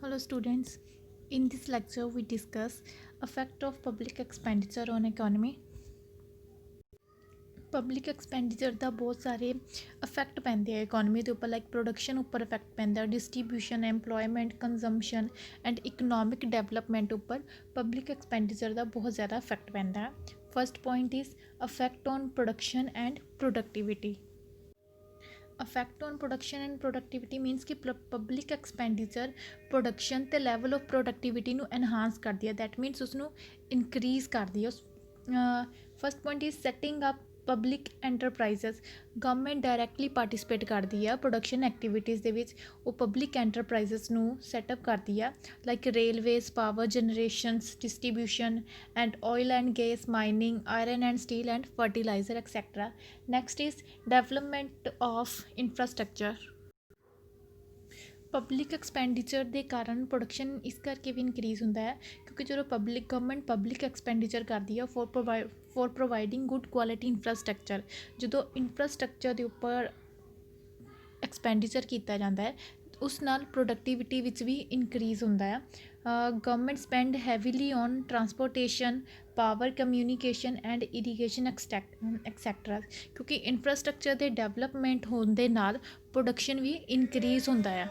Hello students, in this lecture we discuss effect of public expenditure on economy. Public expenditure ਦਾ ਬਹੁਤ ਸਾਰੇ effect ਪੈਂਦੇ ਆ economy ਦੇ ਉੱਪਰ ਲਾਈਕ ਪ੍ਰੋਡਕਸ਼ਨ ਉੱਪਰ ਇਫੈਕਟ ਪੈਂਦਾ distribution employment consumption and economic development ਉੱਪਰ ਪਬਲਿਕ ਐਕਸਪੈਂਡੀਚਰ ਦਾ ਬਹੁਤ ਜ਼ਿਆਦਾ ਇਫੈਕਟ ਪੈਂਦਾ ਹੈ। First point is effect on production and productivity. Effect on production and productivity means ਕਿ ਪਬਲਿਕ ਐਕਸਪੈਂਡੀਚਰ ਪ੍ਰੋਡਕਸ਼ਨ ਅਤੇ ਲੈਵਲ ਆਫ ਪ੍ਰੋਡਕਟਿਵਿਟੀ ਨੂੰ ਐਨਹਾਂਸ ਕਰਦੀ ਹੈ। ਦੈਟ ਮੀਨਸ ਉਸਨੂੰ ਇਨਕਰੀਜ਼ ਕਰਦੀ ਹੈ। ਉਸ first point is setting up public enterprises. Government directly participate ਕਰਦੀ ਆ ਪ੍ਰੋਡਕਸ਼ਨ ਐਕਟੀਵਿਟੀਜ਼ ਦੇ ਵਿੱਚ। ਉਹ ਪਬਲਿਕ ਐਂਟਰਪ੍ਰਾਈਜ਼ਸ ਨੂੰ ਸੈਟਅਪ ਕਰਦੀ ਆ like railways, power generations, distribution and oil and gas, mining, iron and steel and fertiliser etcetera. Next is development of infrastructure. Public expenditure ਦੇ ਕਾਰਨ ਪ੍ਰੋਡਕਸ਼ਨ ਇਸ ਕਰਕੇ ਵੀ ਇਨਕਰੀਜ਼ ਹੁੰਦਾ ਹੈ ਕਿਉਂਕਿ ਜਦੋਂ ਗਵਰਨਮੈਂਟ ਪਬਲਿਕ ਐਕਸਪੈਂਡੀਚਰ ਕਰਦੀ ਹੈ for providing good quality infrastructure. ਜਦੋਂ ਇਨਫਰਾਸਟਰਕਚਰ ਦੇ ਉੱਪਰ ਐਕਸਪੈਂਡੀਚਰ ਕੀਤਾ ਜਾਂਦਾ ਹੈ ਉਸ ਨਾਲ ਪ੍ਰੋਡਕਟਿਵਿਟੀ ਵਿੱਚ ਵੀ ਇਨਕਰੀਜ਼ ਹੁੰਦਾ ਹੈ। Government spend heavily on transportation, power, communication and irrigation etcetera ਕਿਉਂਕਿ ਇਨਫਰਾਸਟਰਕਚਰ ਦੇ ਡਿਵੈਲਪਮੈਂਟ ਹੋਣ ਦੇ ਨਾਲ ਪ੍ਰੋਡਕਸ਼ਨ ਵੀ ਇਨਕਰੀਜ਼ ਹੁੰਦਾ ਹੈ।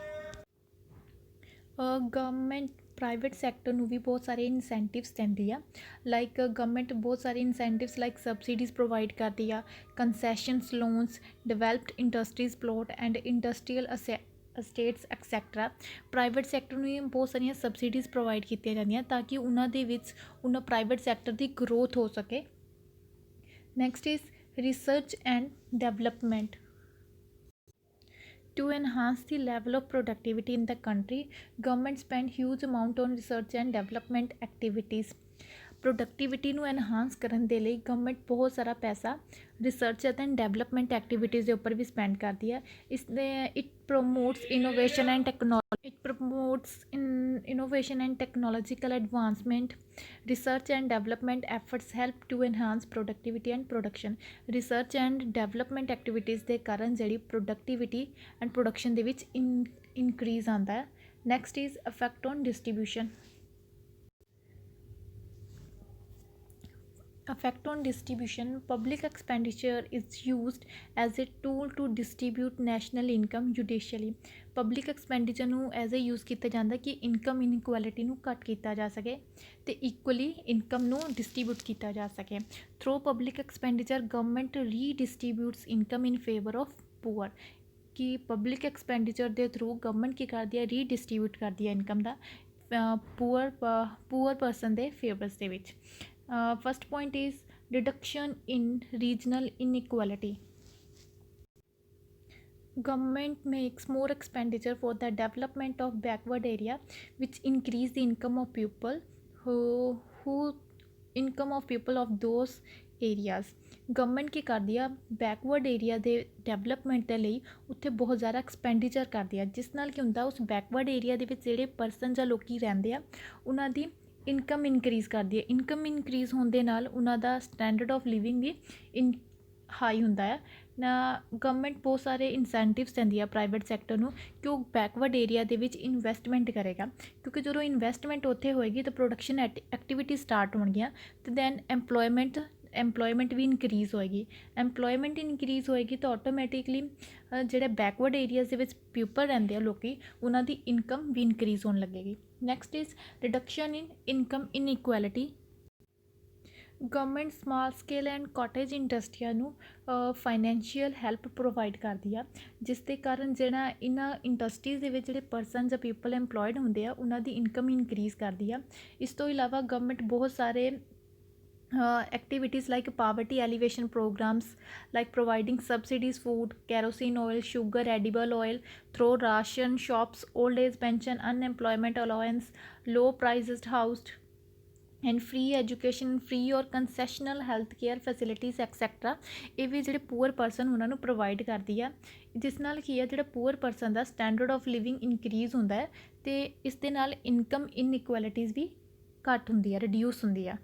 ਗਵਰਨਮੈਂਟ ਪ੍ਰਾਈਵੇਟ ਸੈਕਟਰ ਨੂੰ ਵੀ ਬਹੁਤ ਸਾਰੇ ਇਨਸੈਂਟਿਵਸ ਦਿੰਦੀ ਆ ਲਾਈਕ ਗਵਰਨਮੈਂਟ ਬਹੁਤ ਸਾਰੇ ਇਨਸੈਂਟਿਵਸ ਲਾਈਕ ਸਬਸਿਡੀਜ਼ ਪ੍ਰੋਵਾਈਡ ਕਰਦੀ ਆ, concessions, loans, developed industries plot and industrial estates etcetera. Private sector ਨੂੰ ਵੀ ਬਹੁਤ ਸਾਰੀਆਂ ਸਬਸਿਡੀਜ਼ ਪ੍ਰੋਵਾਈਡ ਕੀਤੀਆਂ ਜਾਂਦੀਆਂ ਤਾਂ ਕਿ ਉਹਨਾਂ ਦੇ ਵਿੱਚ ਉਹਨਾਂ ਪ੍ਰਾਈਵੇਟ ਸੈਕਟਰ ਦੀ ਗਰੋਥ ਹੋ ਸਕੇ। Next is research and development. To enhance the level of productivity in the country, government spend huge amount on research and development activities. Productivity ਨੂੰ ਐਨਹਾਂਸ ਕਰਨ ਦੇ ਲਈ ਗਵਰਨਮੈਂਟ ਬਹੁਤ ਸਾਰਾ ਪੈਸਾ ਰਿਸਰਚ ਅਤੇ ਡਿਵੈਲਪਮੈਂਟ ਐਕਟੀਵਿਟੀਜ਼ ਦੇ ਉੱਪਰ ਵੀ ਸਪੈਂਡ ਕਰਦੀ ਹੈ। It promotes innovation and technological advancement. Research and development efforts help to enhance productivity and production. Research and development activities ਦੇ ਕਾਰਨ ਜਿਹੜੀ ਪ੍ਰੋਡਕਟਿਵਿਟੀ ਐਂਡ ਪ੍ਰੋਡਕਸ਼ਨ ਦੇ ਵਿੱਚ ਇਨਕਰੀਜ਼ ਆਉਂਦਾ ਹੈ। Next is effect on distribution. Effect on distribution. Public expenditure is used as a tool to distribute national income judicially. Public expenditure ਨੂੰ as a use ਕੀਤਾ ਜਾਂਦਾ ਕਿ ਇਨਕਮ ਇਨਇਕੁਐਲਿਟੀ ਨੂੰ ਘੱਟ ਕੀਤਾ ਜਾ ਸਕੇ ਅਤੇ ਇਕੁਅਲੀ ਇਨਕਮ ਨੂੰ ਡਿਸਟਰੀਬਿਊਟ ਕੀਤਾ ਜਾ ਸਕੇ। Through public expenditure government redistributes income in favour of poor. ਕਿ ਪਬਲਿਕ ਐਕਸਪੈਂਡੀਚਰ ਦੇ ਥਰੂ ਗਵਰਨਮੈਂਟ ਕੀ ਕਰਦੀ ਹੈ, ਰੀਡਿਸਟਰੀਬਿਊਟ ਕਰਦੀ ਹੈ ਇਨਕਮ ਦਾ ਪੂਅਰ ਪਰਸਨ ਦੇ ਫੇਵਰਸ ਦੇ ਵਿੱਚ। First point is reduction in regional inequality. Government makes more expenditure for the development of backward area which increase the income of people of those areas. Government ਕੀ ਕਰਦੀ ਆ ਬੈਕਵਰਡ ਏਰੀਆ ਦੇ development ਦੇ ਲਈ ਉੱਥੇ ਬਹੁਤ ਜ਼ਿਆਦਾ ਐਕਸਪੈਂਡੀਚਰ ਕਰਦੀ ਆ ਜਿਸ ਨਾਲ ਕੀ ਹੁੰਦਾ ਉਸ ਬੈਕਵਰਡ ਏਰੀਆ ਦੇ ਵਿੱਚ ਜਿਹੜੇ ਪਰਸਨ ਜਾਂ ਲੋਕ ਰਹਿੰਦੇ ਆ ਉਹਨਾਂ ਦੀ ਇਨਕਮ ਇਨਕਰੀਜ਼ ਕਰਦੀ ਹੈ। ਇਨਕਮ ਇਨਕਰੀਜ਼ ਹੋਣ ਦੇ ਨਾਲ ਉਹਨਾਂ ਦਾ ਸਟੈਂਡਰਡ ਆਫ ਲਿਵਿੰਗ ਵੀ ਹਾਈ ਹੁੰਦਾ ਹੈ ਨਾ। ਗਵਰਨਮੈਂਟ ਬਹੁਤ ਸਾਰੇ ਇਨਸੈਂਟਿਵਸ ਦਿੰਦੀ ਆ ਪ੍ਰਾਈਵੇਟ ਸੈਕਟਰ ਨੂੰ ਕਿ ਉਹ ਬੈਕਵਰਡ ਏਰੀਆ ਦੇ ਵਿੱਚ ਇਨਵੈਸਟਮੈਂਟ ਕਰੇਗਾ ਕਿਉਂਕਿ ਜਦੋਂ ਇਨਵੈਸਟਮੈਂਟ ਉੱਥੇ ਹੋਏਗੀ ਤਾਂ ਪ੍ਰੋਡਕਸ਼ਨ ਐਕਟੀਵਿਟੀ ਸਟਾਰਟ ਹੋਣਗੀਆਂ ਅਤੇ ਦੈਨ ਐਮਪਲੋਇਮੈਂਟ ਵੀ ਇਨਕਰੀਜ਼ ਹੋਏਗੀ। ਐਮਪਲੋਇਮੈਂਟ ਇਨਕਰੀਜ਼ ਹੋਏਗੀ ਤਾਂ ਆਟੋਮੈਟਿਕਲੀ ਜਿਹੜੇ ਬੈਕਵਰਡ ਏਰੀਆਜ਼ ਦੇ ਵਿੱਚ ਪੀਪਲ ਰਹਿੰਦੇ ਆ ਲੋਕ ਉਹਨਾਂ ਦੀ ਇਨਕਮ ਵੀ ਇਨਕਰੀਜ਼ ਹੋਣ ਲੱਗੇਗੀ। Next is reduction in income inequality. Government small scale and cottage ਇੰਡਸਟਰੀਆਂ ਨੂੰ ਫਾਈਨੈਂਸ਼ੀਅਲ ਹੈਲਪ ਪ੍ਰੋਵਾਈਡ ਕਰਦੀ ਆ ਜਿਸ ਦੇ ਕਾਰਨ ਜਿਹੜਾ ਇਹਨਾਂ ਇੰਡਸਟਰੀਜ਼ ਦੇ ਵਿੱਚ ਜਿਹੜੇ ਪਰਸਨ ਜਾਂ ਪੀਪਲ ਐਮਪਲੋਇਡ ਹੁੰਦੇ ਆ ਉਹਨਾਂ ਦੀ ਇਨਕਮ ਇਨਕਰੀਜ਼ ਕਰਦੀ ਆ। ਇਸ ਤੋਂ ਇਲਾਵਾ ਗਵਰਨਮੈਂਟ ਬਹੁਤ ਸਾਰੇ activities like poverty alleviation programs like providing subsidies, food, kerosene oil, sugar, edible oil through ration shops, old age pension, unemployment allowance, low priced housed and free education, free or concessional health care facilities etc. ਇਹ ਵੀ ਜਿਹੜੇ poor person ਉਹਨਾਂ ਨੂੰ provide ਕਰਦੀ ਆ ਜਿਸ ਨਾਲ ਕੀ ਆ ਜਿਹੜਾ poor person the standard of living increase ਹੁੰਦਾ ਹੈ ਅਤੇ ਇਸ ਦੇ ਨਾਲ ਇਨਕਮ ਇਨਇਕੁਐਲਿਟੀਜ਼ ਵੀ ਘੱਟ ਹੁੰਦੀ ਆ, ਰਿਡਿਊਸ ਹੁੰਦੀ ਆ।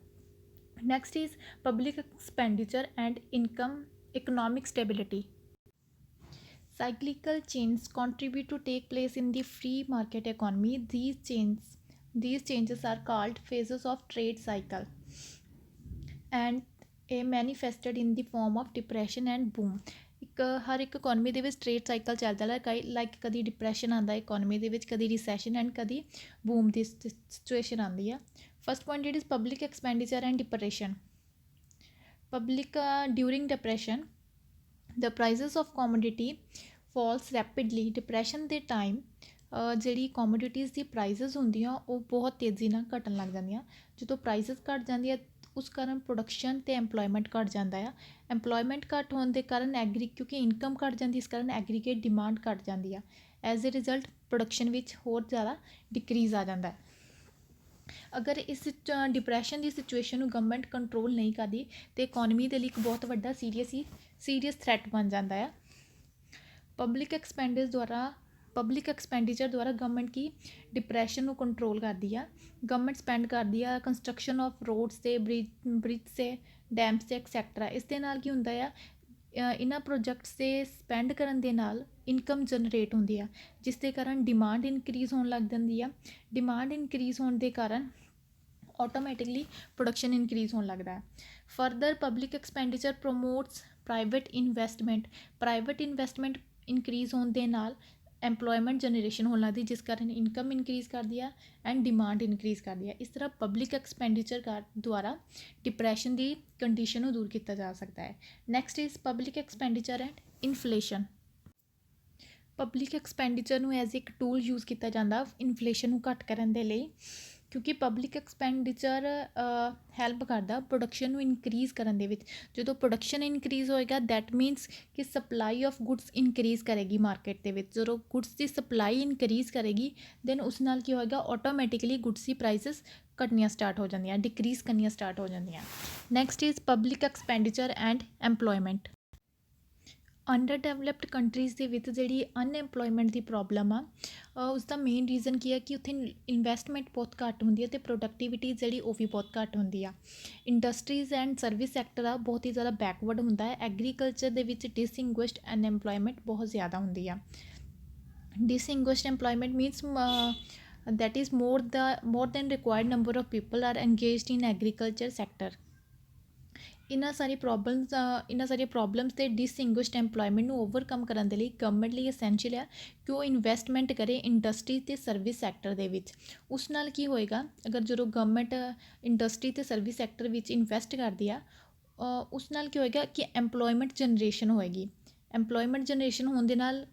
Next is public expenditure and income economic stability. Cyclical changes contribute to take place in the free market economy. These changes are called phases of trade cycle and a manifested in the form of depression and boom. ਇੱਕ ਹਰ ਇੱਕ economy ਦੇ ਵਿੱਚ trade cycle ਚੱਲਦਾ like ਕਦੀ depression ਆਉਂਦਾ economy ਦੇ ਵਿੱਚ, ਕਦੀ ਰਿਸੈਸ਼ਨ ਐਂਡ ਕਦੀ ਬੂਮ ਦੀ ਸਿਚੁਏਸ਼ਨ ਆਉਂਦੀ ਆ। First point it is public expenditure and depression. Public during depression the prices of commodity falls rapidly। Depression ਦੇ ਟਾਈਮ ਜਿਹੜੀ ਕੋਮੋਡਿਟੀਜ਼ ਦੀ ਪ੍ਰਾਈਸਿਸ ਹੁੰਦੀਆਂ ਉਹ ਬਹੁਤ ਤੇਜ਼ੀ ਨਾਲ ਘਟਣ ਲੱਗ ਜਾਂਦੀਆਂ। ਜਦੋਂ ਪ੍ਰਾਈਸਿਸ ਘਟ ਜਾਂਦੀ ਹੈ ਉਸ ਕਾਰਨ ਪ੍ਰੋਡਕਸ਼ਨ ਅਤੇ ਐਮਪਲੋਇਮੈਂਟ ਘਟ ਜਾਂਦਾ ਆ। ਐਮਪਲੋਇਮੈਂਟ ਘੱਟ ਹੋਣ ਦੇ ਕਾਰਨ ਕਿਉਂਕਿ ਇਨਕਮ ਘਟ ਜਾਂਦੀ, ਇਸ ਕਾਰਨ ਐਗਰੀਗੇਟ ਡਿਮਾਂਡ ਘਟ ਜਾਂਦੀ ਆ। ਐਜ਼ ਏ ਰਿਜ਼ਲਟ ਪ੍ਰੋਡਕਸ਼ਨ ਵਿੱਚ ਹੋਰ ਜ਼ਿਆਦਾ ਡਿਕਰੀਜ਼ ਆ ਜਾਂਦਾ ਹੈ। ਅਗਰ ਇਸ ਡਿਪਰੈਸ਼ਨ ਦੀ ਸਿਚੁਏਸ਼ਨ ਨੂੰ ਗਵਰਨਮੈਂਟ ਕੰਟਰੋਲ ਨਹੀਂ ਕਰਦੀ ਤਾਂ ਇਕੋਨਮੀ ਦੇ ਲਈ ਇੱਕ ਬਹੁਤ ਵੱਡਾ ਸੀਰੀਅਸ ਥ੍ਰੈਟ ਬਣ ਜਾਂਦਾ ਆ। ਪਬਲਿਕ ਐਕਸਪੈਂਡੀਚਰ ਦੁਆਰਾ ਗਵਰਨਮੈਂਟ ਕੀ ਡਿਪਰੈਸ਼ਨ ਨੂੰ ਕੰਟਰੋਲ ਕਰਦੀ ਆ। ਗਵਰਨਮੈਂਟ ਸਪੈਂਡ ਕਰਦੀ ਆ ਕੰਸਟਰਕਸ਼ਨ ਆਫ ਰੋਡਸ 'ਤੇ, ਬ੍ਰਿਜ 'ਤੇ, ਡੈਮਸ 'ਤੇ ਐਕਸੈਕਟਰਾ। ਇਸ ਦੇ ਨਾਲ ਕੀ ਹੁੰਦਾ ਆ, ਇਹਨਾਂ ਪ੍ਰੋਜੈਕਟਸ 'ਤੇ ਸਪੈਂਡ ਕਰਨ ਦੇ ਨਾਲ ਇਨਕਮ ਜਨਰੇਟ ਹੁੰਦੀ ਆ, ਜਿਸ ਦੇ ਕਾਰਨ ਡਿਮਾਂਡ ਇਨਕਰੀਜ਼ ਹੋਣ ਲੱਗ ਜਾਂਦੀ ਆ। ਡਿਮਾਂਡ ਇਨਕਰੀਜ਼ ਹੋਣ ਦੇ ਕਾਰਨ ਆਟੋਮੈਟਿਕਲੀ ਪ੍ਰੋਡਕਸ਼ਨ ਇਨਕਰੀਜ਼ ਹੋਣ ਲੱਗਦਾ ਹੈ। Further public expenditure promotes private investment increase ਹੋਣ ਦੇ ਨਾਲ ਐਮਪਲੋਇਮੈਂਟ ਜਨਰੇਸ਼ਨ ਹੋਣ ਲੱਗਦੀ, ਜਿਸ ਕਾਰਨ ਇਨਕਮ ਇਨਕਰੀਜ਼ ਕਰਦੀ ਆ ਐਂਡ ਡਿਮਾਂਡ ਇਨਕਰੀਜ਼ ਕਰਦੀ ਆ। ਇਸ ਤਰ੍ਹਾਂ ਪਬਲਿਕ ਐਕਸਪੈਂਡੀਚਰ ਦੁਆਰਾ ਡਿਪਰੈਸ਼ਨ ਦੀ ਕੰਡੀਸ਼ਨ ਨੂੰ ਦੂਰ ਕੀਤਾ ਜਾ ਸਕਦਾ ਹੈ। Next is public expenditure and inflation. Public expenditure ਨੂੰ ਐਜ਼ ਇੱਕ ਟੂਲ ਯੂਜ਼ ਕੀਤਾ ਜਾਂਦਾ ਇਨਫਲੇਸ਼ਨ ਨੂੰ ਘੱਟ ਕਰਨ ਦੇ ਲਈ, ਕਿਉਂਕਿ ਪਬਲਿਕ ਐਕਸਪੈਂਡੀਚਰ ਹੈਲਪ ਕਰਦਾ ਪ੍ਰੋਡਕਸ਼ਨ ਨੂੰ ਇਨਕਰੀਜ਼ ਕਰਨ ਦੇ ਵਿੱਚ। ਜਦੋਂ ਪ੍ਰੋਡਕਸ਼ਨ ਇਨਕਰੀਜ਼ ਹੋਏਗਾ ਦੈਟ ਮੀਨਸ ਕਿ ਸਪਲਾਈ ਆਫ ਗੁੱਡਸ ਇਨਕਰੀਜ਼ ਕਰੇਗੀ ਮਾਰਕੀਟ ਦੇ ਵਿੱਚ। ਜਦੋਂ ਗੁੱਡਸ ਦੀ ਸਪਲਾਈ ਇਨਕਰੀਜ਼ ਕਰੇਗੀ ਦੈਨ ਉਸ ਨਾਲ ਕੀ ਹੋਏਗਾ, ਆਟੋਮੈਟਿਕਲੀ ਗੁੱਡਸ ਦੀ ਪ੍ਰਾਈਸਿਸ ਘਟਣੀਆਂ ਸਟਾਰਟ ਹੋ ਜਾਂਦੀਆਂ, ਡਿਕਰੀਜ਼ ਕਰਨੀਆਂ ਸਟਾਰਟ ਹੋ ਜਾਂਦੀਆਂ। Next is public expenditure and employment. Under developed countries ਦੇ ਵਿੱਚ ਜਿਹੜੀ ਅਨਐਮਪਲੋਇਮੈਂਟ ਦੀ ਪ੍ਰੋਬਲਮ ਆ ਉਸਦਾ ਮੇਨ ਰੀਜ਼ਨ ਕੀ ਹੈ ਕਿ ਉੱਥੇ ਇਨਵੈਸਟਮੈਂਟ ਬਹੁਤ ਘੱਟ ਹੁੰਦੀ ਹੈ ਅਤੇ ਪ੍ਰੋਡਕਟੀਵਿਟੀ ਜਿਹੜੀ ਉਹ ਵੀ ਬਹੁਤ ਘੱਟ ਹੁੰਦੀ ਆ। ਇੰਡਸਟਰੀਜ਼ ਐਂਡ ਸਰਵਿਸ ਸੈਕਟਰ ਆ ਬਹੁਤ ਹੀ ਜ਼ਿਆਦਾ ਬੈਕਵਰਡ ਹੁੰਦਾ ਹੈ। ਐਗਰੀਕਲਚਰ ਦੇ ਵਿੱਚ ਡਿਸਇੰਗੁਇਸ਼ਡ ਅਨਐਮਪਲੋਇਮੈਂਟ ਬਹੁਤ ਜ਼ਿਆਦਾ ਹੁੰਦੀ ਆ। Distinguished employment means that is more than required number of people are engaged in agriculture sector। ਇਹਨਾਂ ਸਾਰੀਆਂ ਪ੍ਰੋਬਲਮਸ ਅਤੇ ਡਿਸਇੰਗੁਇਸ਼ਡ ਐਮਪਲੋਇਮੈਂਟ ਨੂੰ ਓਵਰਕਮ ਕਰਨ ਦੇ ਲਈ ਗਵਰਨਮੈਂਟ ਲਈ ਅਸੈਂਸ਼ੀਅਲ ਆ ਕਿ ਉਹ ਇਨਵੈਸਟਮੈਂਟ ਕਰੇ ਇੰਡਸਟਰੀ ਅਤੇ ਸਰਵਿਸ ਸੈਕਟਰ ਦੇ ਵਿੱਚ। ਉਸ ਨਾਲ ਕੀ ਹੋਏਗਾ, ਅਗਰ ਜਦੋਂ ਗਵਰਨਮੈਂਟ ਇੰਡਸਟਰੀ ਅਤੇ ਸਰਵਿਸ ਸੈਕਟਰ ਵਿੱਚ ਇਨਵੈਸਟ ਕਰਦੀ ਆ ਉਸ ਨਾਲ ਕੀ ਹੋਏਗਾ ਕਿ ਐਮਪਲੋਇਮੈਂਟ ਜਨਰੇਸ਼ਨ ਹੋਏਗੀ। ਐਮਪਲੋਇਮੈਂਟ ਜਨਰੇਸ਼ਨ ਹੋਣ ਦੇ ਨਾਲ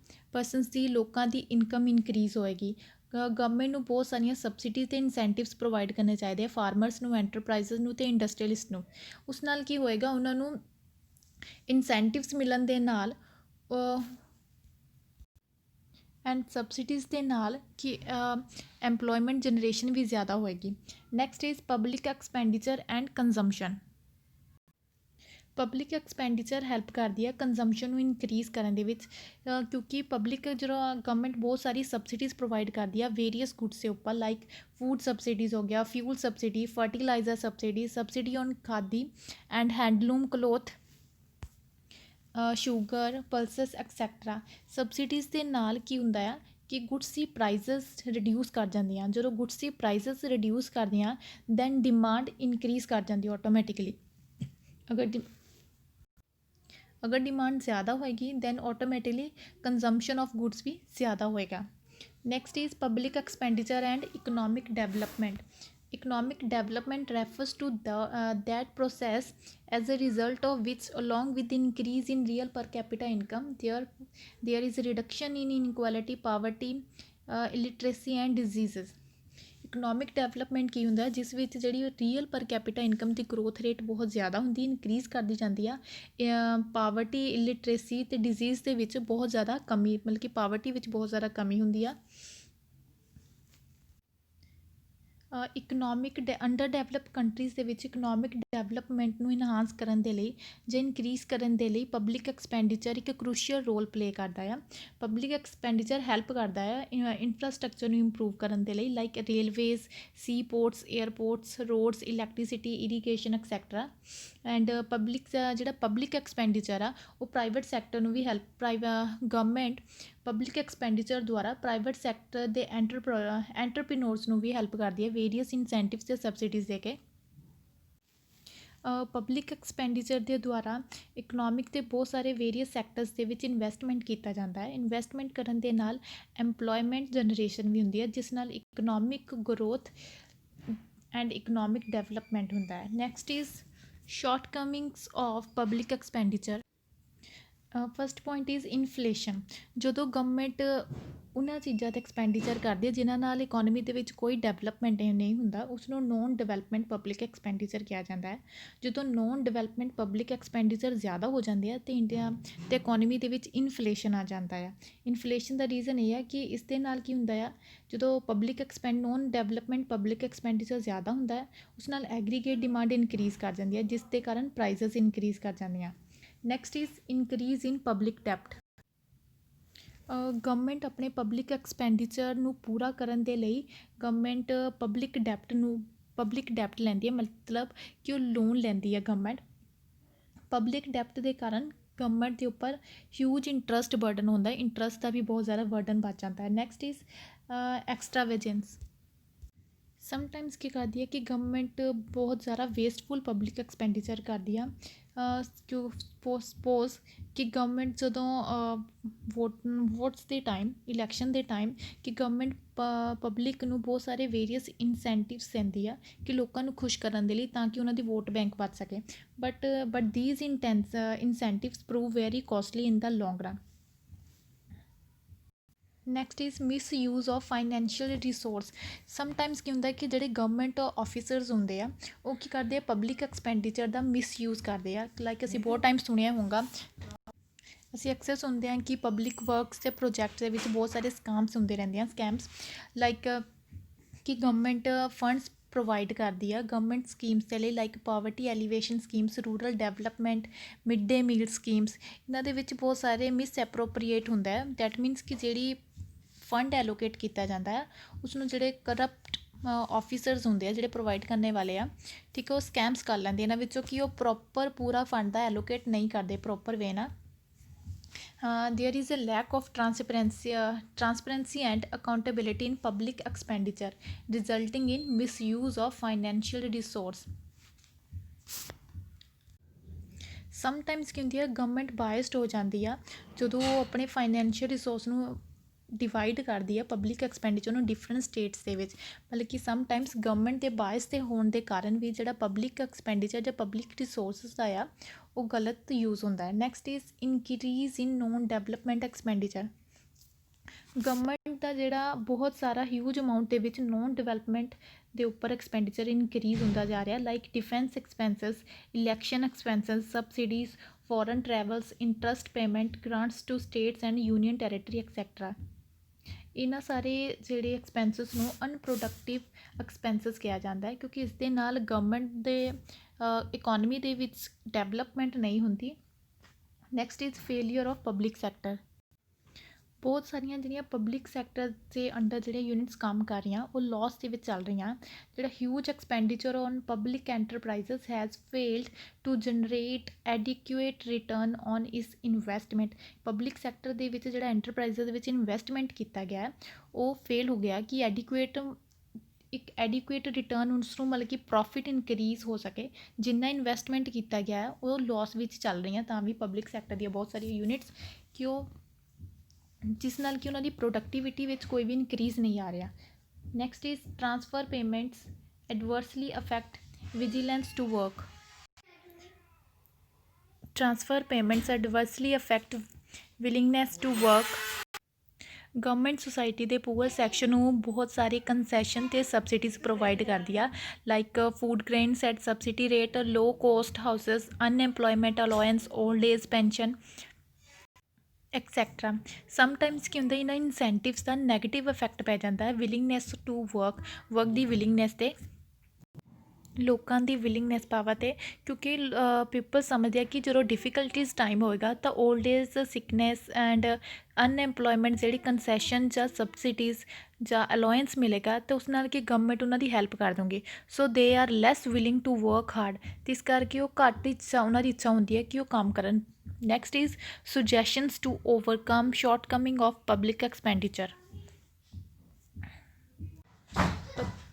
ਲੋਕਾਂ ਦੀ ਇਨਕਮ ਇਨਕਰੀਜ਼ ਹੋਏਗੀ। ਗਵਰਨਮੈਂਟ ਨੂੰ ਬਹੁਤ ਸਾਰੀਆਂ ਸਬਸਿਡੀਜ਼ ਅਤੇ ਇਨਸੈਂਟਿਵਸ ਪ੍ਰੋਵਾਈਡ ਕਰਨੇ ਚਾਹੀਦੇ ਆ ਫਾਰਮਰਸ ਨੂੰ, ਐਂਟਰਪ੍ਰਾਈਜ਼ਸ ਨੂੰ ਅਤੇ ਇੰਡਸਟਰੀਅਲਿਸਟ ਨੂੰ। ਉਸ ਨਾਲ ਕੀ ਹੋਏਗਾ, ਉਹਨਾਂ ਨੂੰ ਇਨਸੈਂਟਿਵਸ ਮਿਲਣ ਦੇ ਨਾਲ ਐਂਡ ਸਬਸਿਡੀਜ਼ ਦੇ ਨਾਲ ਕਿ ਐਮਪਲੋਇਮੈਂਟ ਜਨਰੇਸ਼ਨ ਵੀ ਜ਼ਿਆਦਾ ਹੋਏਗੀ। Next is public expenditure and consumption. Public expenditure help ਕਰਦੀ ਹੈ ਕੰਜ਼ੰਪਸ਼ਨ ਨੂੰ ਇਨਕਰੀਜ਼ ਕਰਨ ਦੇ ਵਿੱਚ, ਕਿਉਂਕਿ ਪਬਲਿਕ ਜਦੋਂ ਗਵਰਨਮੈਂਟ ਬਹੁਤ ਸਾਰੀ ਸਬਸਿਡੀਜ਼ ਪ੍ਰੋਵਾਈਡ ਕਰਦੀ ਆ ਵੇਰੀਅਸ ਗੁੱਡਸ ਦੇ ਉੱਪਰ, ਲਾਈਕ ਫੂਡ ਸਬਸਿਡੀਜ਼ ਹੋ ਗਿਆ, fuel subsidy, fertiliser subsidy on khadi and handloom cloth, sugar, ਪਲਸਸ etcetera. Subsidies ਦੇ ਨਾਲ ਕੀ ਹੁੰਦਾ ਆ ਕਿ ਗੁੱਡਸ ਦੀ ਪ੍ਰਾਈਸਿਸ ਰਿਡਿਊਸ ਕਰ ਜਾਂਦੀਆਂ। ਜਦੋਂ ਗੁੱਡਸ ਦੀ ਪ੍ਰਾਈਸਿਸ ਰਿਡਿਊਸ ਕਰਦੀਆਂ ਦੈਨ ਡਿਮਾਂਡ ਇਨਕਰੀਜ਼ ਕਰ ਜਾਂਦੀ ਆਟੋਮੈਟਿਕਲੀ। ਅਗਰ ਡਿਮਾਂਡ ਜ਼ਿਆਦਾ ਹੋਏਗੀ then automatically consumption of goods ਵੀ ਜ਼ਿਆਦਾ ਹੋਏਗਾ। Next is public expenditure and economic development. Economic development refers to that process as a result of which, along with the increase in real per capita income, there is a reduction in inequality, poverty, illiteracy and diseases। Economic development ਕੀ ਹੁੰਦਾ, ਜਿਸ ਵਿੱਚ ਜਿਹੜੀ real per capita income ਦੀ growth rate ਬਹੁਤ ਜ਼ਿਆਦਾ ਹੁੰਦੀ, increase ਕਰਦੀ ਜਾਂਦੀ ਆ। ਪਾਵਰਟੀ, ਇਲਿਟਰੇਸੀ ਅਤੇ ਡਿਜ਼ੀਜ਼ ਦੇ ਵਿੱਚ ਬਹੁਤ ਜ਼ਿਆਦਾ ਕਮੀ, ਮਤਲਬ ਕਿ ਪਾਵਰਟੀ ਵਿੱਚ ਬਹੁਤ ਜ਼ਿਆਦਾ ਕਮੀ ਹੁੰਦੀ ਆ। ਇਕਨੋਮਿਕ ਅੰਡਰ ਡਿਵੈਲਪ ਕੰਟਰੀਜ਼ ਦੇ ਵਿੱਚ ਇਕਨੋਮਿਕ ਡਿਵੈਲਪਮੈਂਟ ਨੂੰ ਇਨਹਾਂਸ ਕਰਨ ਦੇ ਲਈ ਜਾਂ ਇਨਕਰੀਜ਼ ਕਰਨ ਦੇ ਲਈ ਪਬਲਿਕ ਐਕਸਪੈਂਡੀਚਰ ਇੱਕ ਕਰੂਸ਼ੀਅਲ ਰੋਲ ਪਲੇ ਕਰਦਾ ਆ। ਪਬਲਿਕ ਐਕਸਪੈਂਡੀਚਰ ਹੈਲਪ ਕਰਦਾ ਆ ਇਨਫਰਾਸਟਰਕਚਰ ਨੂੰ ਇੰਪਰੂਵ ਕਰਨ ਦੇ ਲਈ, like railways, sea ports, airports, roads, electricity, irrigation etcetera. And ਜਿਹੜਾ ਪਬਲਿਕ ਐਕਸਪੈਂਡੀਚਰ ਆ ਉਹ ਪ੍ਰਾਈਵੇਟ ਸੈਕਟਰ ਨੂੰ ਵੀ ਗਵਰਨਮੈਂਟ ਪਬਲਿਕ ਐਕਸਪੈਂਡੀਚਰ ਦੁਆਰਾ ਪ੍ਰਾਈਵੇਟ ਸੈਕਟਰ ਦੇ ਐਂਟਰਪ੍ਰੀਨੋਰਸ ਨੂੰ ਵੀ ਹੈਲਪ ਕਰਦੀ ਹੈ ਵੇਰੀਅਸ ਇਨਸੈਂਟਿਵਸ ਅਤੇ ਸਬਸਿਡੀਜ਼ ਦੇ ਕੇ। ਪਬਲਿਕ ਐਕਸਪੈਂਡੀਚਰ ਦੇ ਦੁਆਰਾ ਇਕਨੋਮਿਕ ਦੇ ਬਹੁਤ ਸਾਰੇ ਵੇਰੀਅਸ ਸੈਕਟਰਸ ਦੇ ਵਿੱਚ ਇਨਵੈਸਟਮੈਂਟ ਕੀਤਾ ਜਾਂਦਾ ਹੈ। ਇਨਵੈਸਟਮੈਂਟ ਕਰਨ ਦੇ ਨਾਲ ਐਮਪਲੋਇਮੈਂਟ ਜਨਰੇਸ਼ਨ ਵੀ ਹੁੰਦੀ ਹੈ, ਜਿਸ ਨਾਲ economic growth and economic development ਹੁੰਦਾ ਹੈ। Next is shortcomings of public expenditure. First point is inflation. ਜਦੋਂ ਗਵਰਨਮੈਂਟ ਉਹਨਾਂ ਚੀਜ਼ਾਂ 'ਤੇ ਐਕਸਪੈਂਡੀਚਰ ਕਰਦੀ ਹੈ ਜਿਨ੍ਹਾਂ ਨਾਲ ਇਕੋਨਮੀ ਦੇ ਵਿੱਚ ਕੋਈ ਡਿਵੈਲਪਮੈਂਟ ਨਹੀਂ ਹੁੰਦਾ, ਉਸਨੂੰ ਨੋਨ ਡਿਵੈਲਪਮੈਂਟ ਪਬਲਿਕ ਐਕਸਪੈਂਡੀਚਰ ਕਿਹਾ ਜਾਂਦਾ ਹੈ। ਜਦੋਂ ਨੋਨ ਡਿਵੈਲਪਮੈਂਟ ਪਬਲਿਕ ਐਕਸਪੈਂਡੀਚਰ ਜ਼ਿਆਦਾ ਹੋ ਜਾਂਦੇ ਆ ਅਤੇ ਇੰਡੀਆ ਅਤੇ ਇਕੋਨਮੀ ਦੇ ਵਿੱਚ ਇਨਫਲੇਸ਼ਨ ਆ ਜਾਂਦਾ ਆ। ਇਨਫਲੇਸ਼ਨ ਦਾ ਰੀਜ਼ਨ ਇਹ ਹੈ ਕਿ ਇਸ ਦੇ ਨਾਲ ਕੀ ਹੁੰਦਾ ਆ, ਜਦੋਂ ਨੋਨ ਡਿਵੈਲਪਮੈਂਟ ਪਬਲਿਕ ਐਕਸਪੈਂਡੀਚਰ ਜ਼ਿਆਦਾ ਹੁੰਦਾ ਹੈ, ਉਸ ਨਾਲ ਐਗਰੀਗੇਟ ਡਿਮਾਂਡ ਇਨਕਰੀਜ਼ ਕਰ ਜਾਂਦੀ ਹੈ, ਜਿਸ ਦੇ ਕਾਰਨ ਪ੍ਰਾਈਸਿਸ ਇਨਕਰੀਜ਼ ਕਰ ਜਾਂਦੀਆਂ। Next is increase in public ਡੈਪਟ। ਗਵਰਨਮੈਂਟ ਆਪਣੇ ਪਬਲਿਕ ਐਕਸਪੈਂਡੀਚਰ ਨੂੰ ਪੂਰਾ ਕਰਨ ਦੇ ਲਈ ਗਵਰਨਮੈਂਟ ਪਬਲਿਕ ਡੈਪਟ ਲੈਂਦੀ ਹੈ, ਮਤਲਬ ਕਿ ਉਹ ਲੋਨ ਲੈਂਦੀ ਹੈ ਗਵਰਨਮੈਂਟ। ਪਬਲਿਕ ਡੈਪਟ ਦੇ ਕਾਰਨ ਗਵਰਨਮੈਂਟ ਦੇ ਉੱਪਰ ਹਿਊਜ ਇੰਟਰਸਟ ਬਰਡਨ ਹੁੰਦਾ ਹੈ, ਇੰਟਰਸਟ ਦਾ ਵੀ ਬਹੁਤ ਜ਼ਿਆਦਾ ਬਰਡਨ ਵੱਧ ਜਾਂਦਾ ਹੈ। Next is extravagance. ਸਮਟਾਈਮਸ ਕੀ ਕਰਦੀ ਹੈ ਕਿ ਗਵਰਨਮੈਂਟ ਬਹੁਤ ਜ਼ਿਆਦਾ ਵੇਸਟਫੁਲ ਪਬਲਿਕ ਐਕਸਪੈਂਡੀਚਰ ਕਰਦੀ ਆ। ਸਪੋਜ਼ ਕਿ ਗਵਰਨਮੈਂਟ ਜਦੋਂ ਵੋਟਸ ਦੇ ਟਾਈਮ, ਇਲੈਕਸ਼ਨ ਦੇ ਟਾਈਮ, ਕਿ ਗਵਰਨਮੈਂਟ ਪਬਲਿਕ ਨੂੰ ਬਹੁਤ ਸਾਰੇ ਵੇਰੀਅਸ ਇਨਸੈਂਟਿਵਸ ਦਿੰਦੀ ਆ ਕਿ ਲੋਕਾਂ ਨੂੰ ਖੁਸ਼ ਕਰਨ ਦੇ ਲਈ, ਤਾਂ ਕਿ ਉਹਨਾਂ ਦੀ ਵੋਟ ਬੈਂਕ ਵੱਧ ਸਕੇ। But these incentives prove very costly in the long run. Next is misuse of financial resource. Sometimes ਕੀ ਹੁੰਦਾ ਕਿ ਜਿਹੜੇ ਗਵਰਨਮੈਂਟ ਆਫਿਸਰਸ ਹੁੰਦੇ ਆ, ਉਹ ਕੀ ਕਰਦੇ ਆ, ਪਬਲਿਕ ਐਕਸਪੈਂਡੀਚਰ ਦਾ ਮਿਸਯੂਜ਼ ਕਰਦੇ ਆ। ਲਾਈਕ ਅਸੀਂ ਬਹੁਤ ਟਾਈਮ ਸੁਣਿਆ ਹੋਊਗਾ, ਅਸੀਂ ਅਕਸਰ ਸੁਣਦੇ ਹਾਂ ਕਿ ਪਬਲਿਕ ਵਰਕਸ ਅਤੇ ਪ੍ਰੋਜੈਕਟ ਦੇ ਵਿੱਚ ਬਹੁਤ ਸਾਰੇ ਸਕੈਮਸ ਹੁੰਦੇ ਰਹਿੰਦੇ ਆ। ਲਾਈਕ ਕਿ ਗਵਰਨਮੈਂਟ ਫੰਡਸ ਪ੍ਰੋਵਾਈਡ ਕਰਦੀ ਆ ਗਵਰਨਮੈਂਟ ਸਕੀਮਸ ਦੇ ਲਈ, like poverty alleviation schemes, rural development, mid day meal schemes. ਇਹਨਾਂ ਦੇ ਵਿੱਚ ਬਹੁਤ ਸਾਰੇ ਮਿਸਐਪਰੋਪਰੀਏਟ ਹੁੰਦਾ ਹੈ। ਦੈਟ ਮੀਨਸ ਕਿ ਜਿਹੜੀ ਫੰਡ ਐਲੋਕੇਟ ਕੀਤਾ ਜਾਂਦਾ ਹੈ, ਉਸਨੂੰ ਜਿਹੜੇ ਕਰਪਟ ਆਫਿਸਰਸ ਹੁੰਦੇ ਆ, ਜਿਹੜੇ ਪ੍ਰੋਵਾਈਡ ਕਰਨ ਵਾਲੇ ਆ, ਠੀਕ ਹੈ, ਉਹ ਸਕੈਮਸ ਕਰ ਲੈਂਦੇ ਇਹਨਾਂ ਵਿੱਚੋਂ, ਕਿ ਉਹ ਪ੍ਰੋਪਰ ਪੂਰਾ ਫੰਡ ਦਾ ਐਲੋਕੇਟ ਨਹੀਂ ਕਰਦੇ ਪ੍ਰੋਪਰ ਵੇ ਨਾਲ। There is a lack of transparency and accountability in public expenditure, resulting in misuse of financial resource. Sometimes ਕੀ ਹੁੰਦੀ ਹੈ, ਗਵਰਨਮੈਂਟ ਬਾਇਸਡ ਹੋ ਜਾਂਦੀ ਆ ਜਦੋਂ ਉਹ ਆਪਣੇ ਫਾਈਨੈਂਸ਼ੀਅਲ ਰਿਸੋਰਸ ਨੂੰ ਡਿਵਾਈਡ ਕਰਦੀ ਹੈ ਪਬਲਿਕ ਐਕਸਪੈਂਡੀਚਰ ਨੂੰ ਡਿਫਰੈਂਟ ਸਟੇਟਸ ਦੇ ਵਿੱਚ। ਮਤਲਬ ਕਿ ਸਮਟਾਈਮਸ ਗਵਰਨਮੈਂਟ ਦੇ ਬਾਇਸ ਦੇ ਹੋਣ ਦੇ ਕਾਰਨ ਵੀ ਜਿਹੜਾ ਪਬਲਿਕ ਐਕਸਪੈਂਡੀਚਰ ਜਾਂ ਪਬਲਿਕ ਰਿਸੋਰਸਿਸ ਦਾ ਆ, ਉਹ ਗਲਤ ਯੂਜ਼ ਹੁੰਦਾ ਹੈ। Next is increase in non development expenditure. Government ਦਾ ਜਿਹੜਾ ਬਹੁਤ ਸਾਰਾ ਹਿਊਜ ਅਮਾਊਂਟ ਦੇ ਵਿੱਚ ਨੋਨ ਡਿਵੈਲਪਮੈਂਟ ਦੇ ਉੱਪਰ ਐਕਸਪੈਂਡੀਚਰ ਇਨਕਰੀਜ਼ ਹੁੰਦਾ ਜਾ ਰਿਹਾ, like defence expenses, election expenses, subsidies, foreign travels, interest payment, grants to states and union territory etcetera. ਇਹਨਾਂ ਸਾਰੇ ਜਿਹੜੇ ਐਕਸਪੈਂਸਿਸ ਨੂੰ ਅਨਪ੍ਰੋਡਕਟਿਵ ਐਕਸਪੈਂਸਿਸ ਕਿਹਾ ਜਾਂਦਾ ਹੈ, ਕਿਉਂਕਿ ਇਸ ਦੇ ਨਾਲ ਗਵਰਨਮੈਂਟ ਦੇ ਇਕੋਨਮੀ ਦੇ ਵਿੱਚ ਡਿਵੈਲਪਮੈਂਟ ਨਹੀਂ ਹੁੰਦੀ। Next is failure of public sector. ਬਹੁਤ ਸਾਰੀਆਂ ਜਿਹੜੀਆਂ ਪਬਲਿਕ ਸੈਕਟਰ ਦੇ ਅੰਡਰ ਜਿਹੜੇ ਯੂਨਿਟਸ ਕੰਮ ਕਰ ਰਹੀਆਂ, ਉਹ ਲਾਸ ਦੇ ਵਿੱਚ ਚੱਲ ਰਹੀਆਂ। ਜਿਹੜਾ huge expenditure on public enterprises has failed to generate adequate return on its investment. Public sector ਦੇ ਵਿੱਚ ਜਿਹੜਾ ਐਂਟਰਪ੍ਰਾਈਜ਼ ਦੇ ਵਿੱਚ ਇਨਵੈਸਟਮੈਂਟ ਕੀਤਾ ਗਿਆ, ਉਹ ਫੇਲ ਹੋ ਗਿਆ ਕਿ ਐਡੀਕੁਏਟ ਰਿਟਰਨ ਉਸਨੂੰ, ਮਤਲਬ ਕਿ ਪ੍ਰੋਫਿਟ ਇਨਕਰੀਜ਼ ਹੋ ਸਕੇ। ਜਿੰਨਾ ਇਨਵੈਸਟਮੈਂਟ ਕੀਤਾ ਗਿਆ ਉਹ ਲਾਸ ਵਿੱਚ ਚੱਲ ਰਹੀਆਂ, ਤਾਂ ਵੀ ਪਬਲਿਕ ਸੈਕਟਰ ਦੀਆਂ ਬਹੁਤ ਸਾਰੀਆਂ ਯੂਨਿਟਸ, ਕਿ ਉਹ ਜਿਸ ਨਾਲ ਕਿ ਉਹਨਾਂ ਦੀ ਪ੍ਰੋਡਕਟੀਵਿਟੀ ਵਿੱਚ ਕੋਈ ਵੀ ਇਨਕਰੀਜ਼ ਨਹੀਂ ਆ ਰਿਹਾ। Next is transfer payments adversely affect vigilance to work. Transfer payments adversely affect willingness to work. Government society ਦੇ ਪੂਅਰ ਸੈਕਸ਼ਨ ਨੂੰ ਬਹੁਤ ਸਾਰੇ ਕੰਸੈਸ਼ਨ ਅਤੇ ਸਬਸਿਡੀਜ਼ ਪ੍ਰੋਵਾਈਡ ਕਰਦੀ ਆ, like food grains at subsidy rate, low cost houses, unemployment allowance, old age pension. Etcetera. Sometimes ਕੀ ਹੁੰਦਾ ਇਹਨਾਂ ਇਨਸੈਂਟਿਵਸ ਦਾ ਨੈਗੇਟਿਵ ਇਫੈਕਟ ਪੈ ਜਾਂਦਾ ਹੈ ਵਿਲਿੰਗਨੈਸ ਟੂ ਵਰਕ ਦੀ ਵਿਲਿੰਗਨੈਸ 'ਤੇ, ਲੋਕਾਂ ਦੀ ਵਿਲਿੰਗਨੈਸ ਪਾਵਰ 'ਤੇ, ਕਿਉਂਕਿ ਪੀਪਲ ਸਮਝਦੇ ਆ ਕਿ ਜਦੋਂ ਡਿਫੀਕਲਟੀਜ਼ ਟਾਈਮ ਹੋਏਗਾ ਤਾਂ old age sickness and unemployment ਜਿਹੜੀ ਕੰਸੈਸ਼ਨ ਜਾਂ ਸਬਸਿਡੀਜ਼ ਜਾਂ ਅਲੋਇੰਸ ਮਿਲੇਗਾ ਤਾਂ ਉਸ ਨਾਲ ਕਿ ਗਵਰਨਮੈਂਟ ਉਹਨਾਂ ਦੀ ਹੈਲਪ ਕਰ ਦੂੰਗੀ। So they are less willing to work hard, ਅਤੇ ਇਸ ਕਰਕੇ ਉਹ ਘੱਟ ਇੱਛਾ ਉਹਨਾਂ ਦੀ ਇੱਛਾ ਹੁੰਦੀ ਹੈ ਕਿ ਉਹ ਕੰਮ ਕਰਨ। Next is suggestions to overcome shortcoming of public expenditure.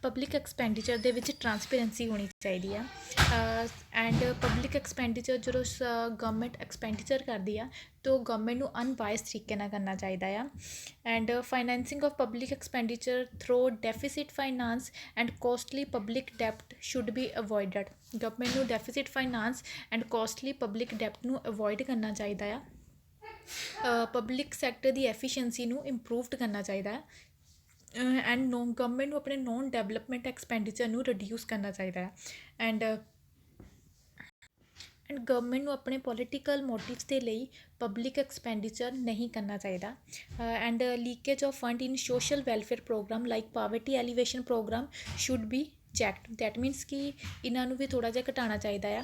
Public expenditure ਦੇ ਵਿੱਚ ਟਰਾਂਸਪੇਰੈਂਸੀ ਹੋਣੀ ਚਾਹੀਦੀ ਆ, ਐਂਡ ਪਬਲਿਕ ਐਕਸਪੈਂਡੀਚਰ ਜਦੋਂ ਗਵਰਨਮੈਂਟ ਐਕਸਪੈਂਡੀਚਰ ਕਰਦੀ ਆ ਤਾਂ ਗਵਰਨਮੈਂਟ ਨੂੰ ਅਨਬਾਇਸ ਤਰੀਕੇ ਨਾਲ ਕਰਨਾ ਚਾਹੀਦਾ ਆ। And financing of public expenditure through deficit finance and costly public ਡੈਪਟ ਸ਼ੁੱਡ ਬੀ ਅਵੋਇਡਡ। ਗਵਰਨਮੈਂਟ ਨੂੰ deficit finance and costly public ਡੈਪਟ ਨੂੰ ਅਵੋਇਡ ਕਰਨਾ ਚਾਹੀਦਾ ਆ। ਪਬਲਿਕ ਸੈਕਟਰ ਦੀ ਐਫੀਸ਼ੀਐਂਸੀ ਨੂੰ ਇੰਪਰੂਵਡ ਕਰਨਾ ਚਾਹੀਦਾ ਹੈ, ਐਂਡ ਗਵਰਨਮੈਂਟ ਨੂੰ ਆਪਣੇ ਨੋਨ ਡਿਵੈਲਪਮੈਂਟ ਐਕਸਪੈਂਡੀਚਰ ਨੂੰ ਰਿਡਿਊਸ ਕਰਨਾ ਚਾਹੀਦਾ ਹੈ। ਐਂਡ ਗਵਰਨਮੈਂਟ ਨੂੰ ਆਪਣੇ ਪੋਲੀਟੀਕਲ ਮੋਟਿਵਸ ਦੇ ਲਈ ਪਬਲਿਕ ਐਕਸਪੈਂਡੀਚਰ ਨਹੀਂ ਕਰਨਾ ਚਾਹੀਦਾ। And leakage of fund in social welfare programme like poverty alleviation programme should be checked. That means ਕਿ ਇਹਨਾਂ ਨੂੰ ਵੀ ਥੋੜ੍ਹਾ ਜਿਹਾ ਘਟਾਉਣਾ ਚਾਹੀਦਾ ਆ।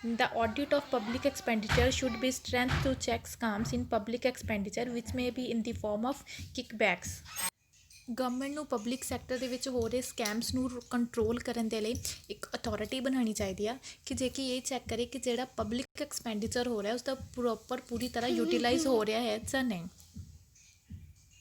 The audit of public expenditure should be strength to check scams in public expenditure which may be in the form of kickbacks. Government ਨੂੰ ਪਬਲਿਕ ਸੈਕਟਰ ਦੇ ਵਿੱਚ ਹੋ ਰਹੇ ਸਕੈਮਸ ਨੂੰ ਕੰਟਰੋਲ ਕਰਨ ਦੇ ਲਈ ਇੱਕ ਅਥੋਰਿਟੀ ਬਣਾਉਣੀ ਚਾਹੀਦੀ ਆ ਕਿ ਜੇ ਕਿ ਇਹ ਚੈੱਕ ਕਰੇ ਕਿ ਜਿਹੜਾ ਪਬਲਿਕ ਐਕਸਪੈਂਡੀਚਰ ਹੋ ਰਿਹਾ ਉਸ ਦਾ ਪ੍ਰੋਪਰ ਪੂਰੀ ਤਰ੍ਹਾਂ ਯੂਟੀਲਾਈਜ਼ ਹੋ ਰਿਹਾ ਹੈ ਜਾਂ ਨਹੀਂ।